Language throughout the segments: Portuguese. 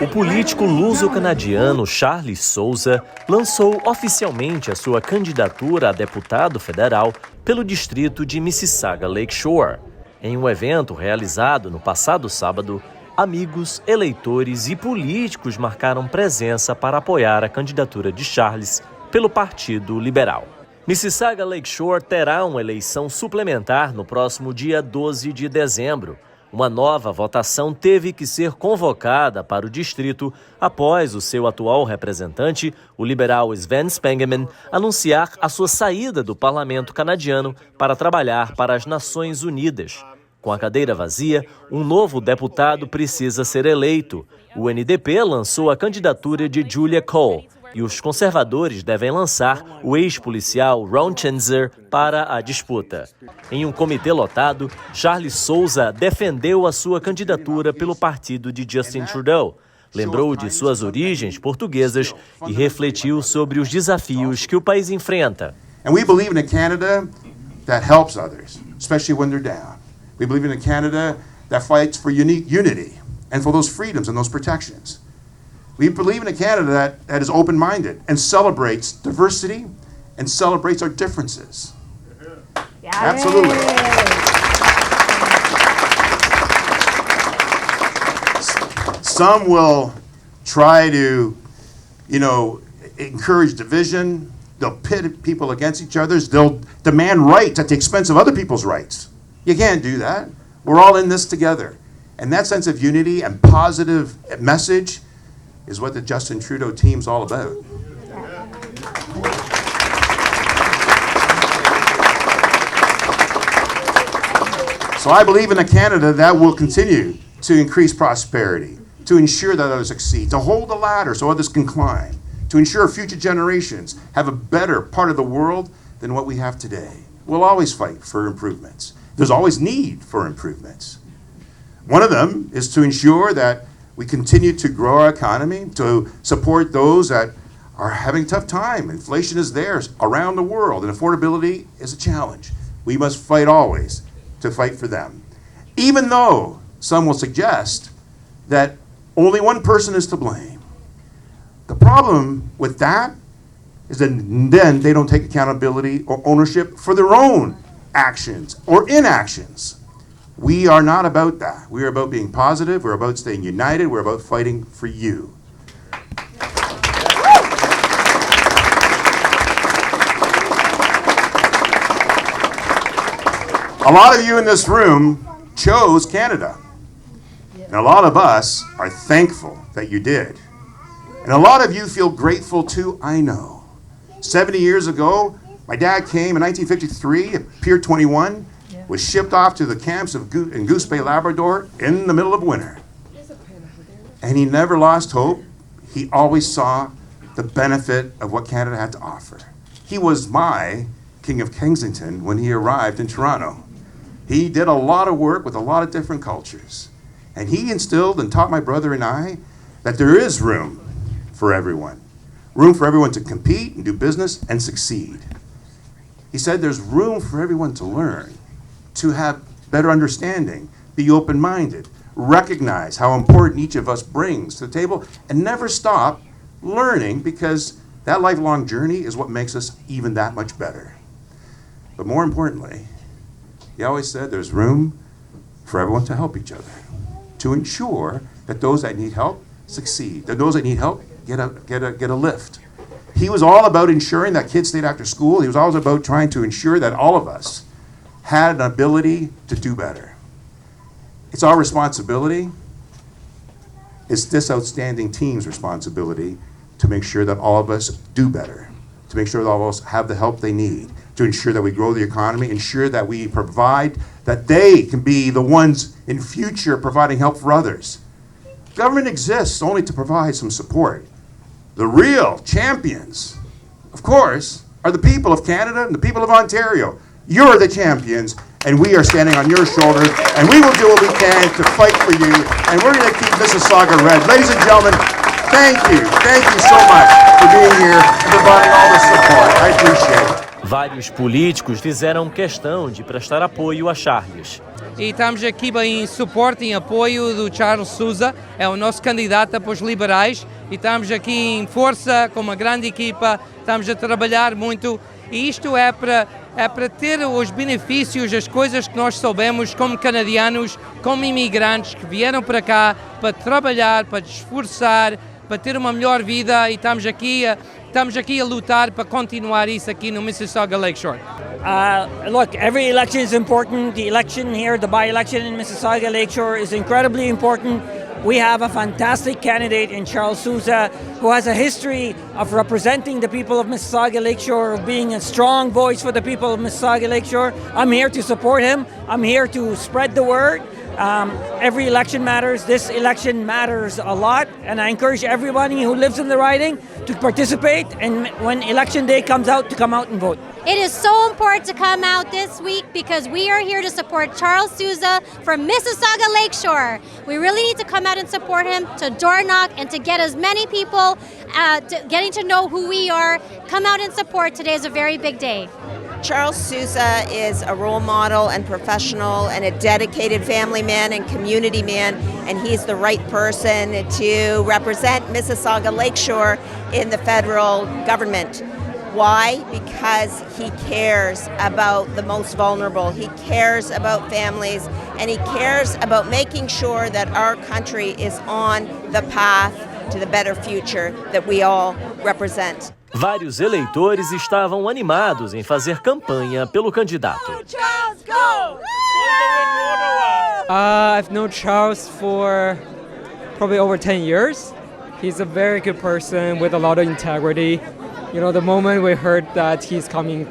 O político luso-canadiano Charles Sousa lançou oficialmente a sua candidatura a deputado federal pelo distrito de Mississauga-Lakeshore. Em um evento realizado no passado sábado, amigos, eleitores e políticos marcaram presença para apoiar a candidatura de Charles pelo Partido Liberal. Mississauga-Lakeshore terá uma eleição suplementar no próximo dia 12 de dezembro. Uma nova votação teve que ser convocada para o distrito após o seu atual representante, o liberal Sven Spengeman, anunciar a sua saída do parlamento canadiano para trabalhar para as Nações Unidas. Com a cadeira vazia, um novo deputado precisa ser eleito. O NDP lançou a candidatura de Julia Cole e os conservadores devem lançar o ex-policial Ron Chenzer para a disputa. Em um comitê lotado, Charles Sousa defendeu a sua candidatura pelo partido de Justin Trudeau, lembrou de suas origens portuguesas e refletiu sobre os desafios que o país enfrenta. And we believe in a Canada that helps others, especially when they're down. We believe in a Canada that fights for unity and for those freedoms and those protections. We believe in a Canada that is open-minded and celebrates diversity and celebrates our differences. Yeah. Absolutely. Some will try to, encourage division. They'll pit people against each other. They'll demand rights at the expense of other people's rights. You can't do that. We're all in this together. And that sense of unity and positive message is what the Justin Trudeau team's all about. So I believe in a Canada that will continue to increase prosperity, to ensure that others succeed, to hold the ladder so others can climb, to ensure future generations have a better part of the world than what we have today. We'll always fight for improvements. There's always need for improvements. One of them is to ensure that we continue to grow our economy, to support those that are having a tough time. Inflation is there around the world, and affordability is a challenge. We must fight always to fight for them. Even though some will suggest that only one person is to blame. The problem with that is that then they don't take accountability or ownership for their own actions or inactions. We are not about that. We are about being positive. We're about staying united. We're about fighting for you. A lot of you in this room chose Canada. And a lot of us are thankful that you did. And a lot of you feel grateful too, I know. 70 years ago, my dad came in 1953 at Pier 21, was shipped off to the camps in Goose Bay, Labrador in the middle of winter. And he never lost hope. He always saw the benefit of what Canada had to offer. He was my King of Kensington when he arrived in Toronto. He did a lot of work with a lot of different cultures. And he instilled and taught my brother and I that there is room for everyone. Room for everyone to compete and do business and succeed. He said there's room for everyone to learn, to have better understanding, be open-minded, recognize how important each of us brings to the table, and never stop learning, because that lifelong journey is what makes us even that much better. But more importantly, he always said there's room for everyone to help each other, to ensure that those that need help succeed, that those that need help get a lift. He was all about ensuring that kids stayed after school. He was always about trying to ensure that all of us had an ability to do better. It's our responsibility. It's this outstanding team's responsibility to make sure that all of us do better, to make sure that all of us have the help they need, to ensure that we grow the economy, ensure that we provide, that they can be the ones in future providing help for others. Government exists only to provide some support. The real champions, of course, are the people of Canada and the people of Ontario. You're the champions, and we are standing on your shoulders, and we will do what we can to fight for you, and we're going to keep Mississauga red. Ladies and gentlemen, thank you so much for being here and providing all the support. I appreciate it. Vários políticos fizeram questão de prestar apoio a Charles. E estamos aqui em suporte e apoio do Charles Sousa, é o nosso candidato para os liberais, e estamos aqui em força, com uma grande equipa, estamos a trabalhar muito, e isto é para ter os benefícios, as coisas que nós soubemos como canadianos, como imigrantes que vieram para cá para trabalhar, para esforçar, para ter uma melhor vida, e estamos aqui a lutar para continuar isso aqui no Mississauga-Lakeshore. Look, every election is important. The election here, the by-election in Mississauga-Lakeshore is incredibly important. We have a fantastic candidate in Charles Sousa who has a history of representing the people of Mississauga-Lakeshore, of being a strong voice for the people of Mississauga-Lakeshore. I'm here to support him. I'm here to spread the word. Every election matters. This election matters a lot, and I encourage everybody who lives in the riding to participate, and when election day comes out, to come out and vote. It is so important to come out this week because we are here to support Charles Sousa from Mississauga-Lakeshore. We really need to come out and support him, to door knock, and to get as many people getting to know who we are. Come out and support. Today is a very big day. Charles Sousa is a role model and professional and a dedicated family man and community man, and he's the right person to represent Mississauga-Lakeshore in the federal government. Why? Because he cares about the most vulnerable, he cares about families, and he cares about making sure that our country is on the path to the better future that we all represent. Vários eleitores estavam animados em fazer campanha pelo candidato. I've known Charles for probably over 10 years. He's a very good person with a lot of integrity. You know, the moment we heard that he's coming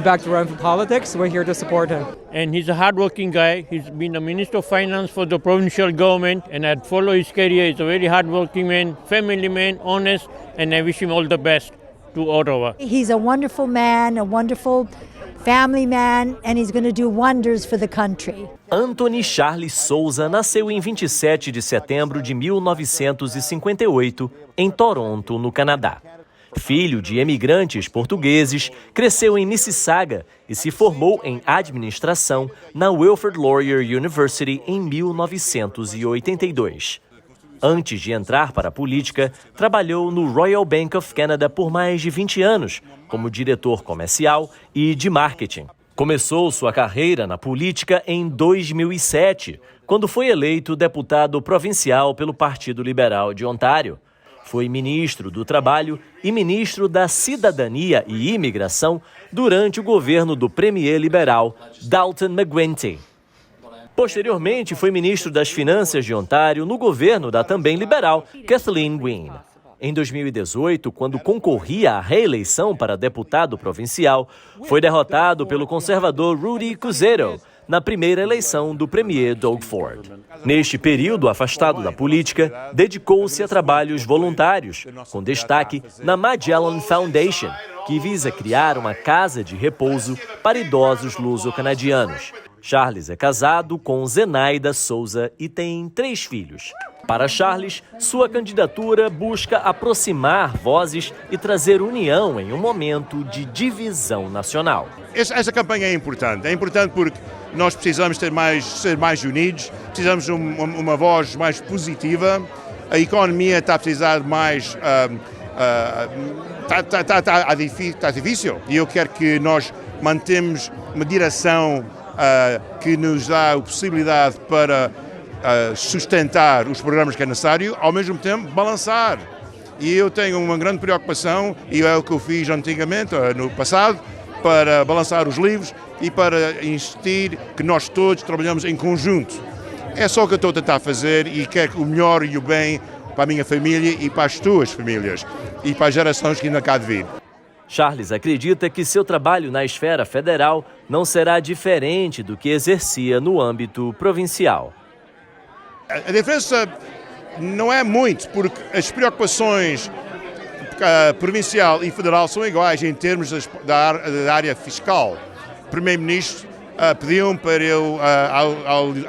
back to run for politics, we're here to support him. And he's a hardworking guy. He's been a Minister of Finance for the provincial government, and I'd follow his career. He's a very hardworking man, family man, honest, and I wish him all the best to Ottawa. He's a wonderful man, a wonderful family man, and he's going to do wonders for the country. Anthony Charles Sousa nasceu em 27 de setembro de 1958, em Toronto, no Canadá. Filho de emigrantes portugueses, cresceu em Mississauga e se formou em administração na Wilfrid Laurier University em 1982. Antes de entrar para a política, trabalhou no Royal Bank of Canada por mais de 20 anos, como diretor comercial e de marketing. Começou sua carreira na política em 2007, quando foi eleito deputado provincial pelo Partido Liberal de Ontário. Foi ministro do Trabalho e ministro da Cidadania e Imigração durante o governo do premier liberal Dalton McGuinty. Posteriormente, foi ministro das Finanças de Ontário no governo da também liberal Kathleen Wynne. Em 2018, quando concorria à reeleição para deputado provincial, foi derrotado pelo conservador Rudy Cusero na primeira eleição do premier Doug Ford. Neste período afastado da política, dedicou-se a trabalhos voluntários, com destaque na Magellan Foundation, que visa criar uma casa de repouso para idosos luso-canadianos. Charles é casado com Zenaida Sousa e tem 3 filhos. Para Charles, sua candidatura busca aproximar vozes e trazer união em um momento de divisão nacional. Essa campanha é importante porque nós precisamos ser mais unidos, precisamos de uma voz mais positiva, a economia está a precisar de mais... Está difícil e eu quero que nós mantemos uma direção que nos dá a possibilidade para sustentar os programas que é necessário, ao mesmo tempo balançar. E eu tenho uma grande preocupação, e é o que eu fiz antigamente, no passado, para balançar os livros e para insistir que nós todos trabalhamos em conjunto. É só o que eu estou a tentar fazer e quero o melhor e o bem para a minha família e para as tuas famílias e para as gerações que ainda cá de vir. Charles acredita que seu trabalho na esfera federal não será diferente do que exercia no âmbito provincial. A diferença não é muito, porque as preocupações provincial e federal são iguais em termos da área fiscal. O Primeiro-Ministro pediu-me para eu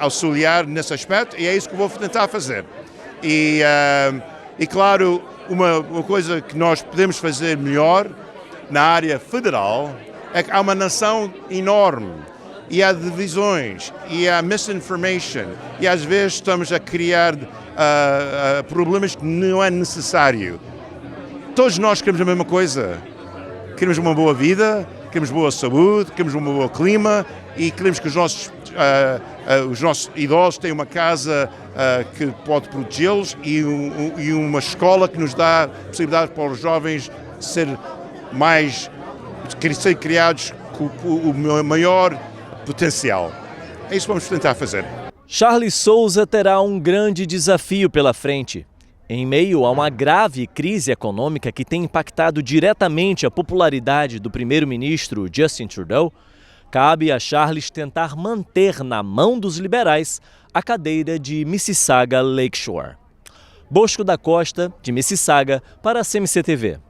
auxiliar nesse aspecto e é isso que vou tentar fazer. E claro, uma coisa que nós podemos fazer melhor na área federal é que há uma nação enorme e há divisões e há misinformation e às vezes estamos a criar problemas que não é necessário. Todos nós queremos a mesma coisa. Queremos uma boa vida, queremos boa saúde, queremos um bom clima e queremos que os nossos idosos tenham uma casa que pode protegê-los e uma escola que nos dá possibilidade para os jovens ser criados com o maior potencial. É isso que vamos tentar fazer. Charles Sousa terá um grande desafio pela frente. Em meio a uma grave crise econômica que tem impactado diretamente a popularidade do primeiro-ministro Justin Trudeau, cabe a Charles tentar manter na mão dos liberais a cadeira de Mississauga-Lakeshore. Bosco da Costa, de Mississauga, para a CMC TV.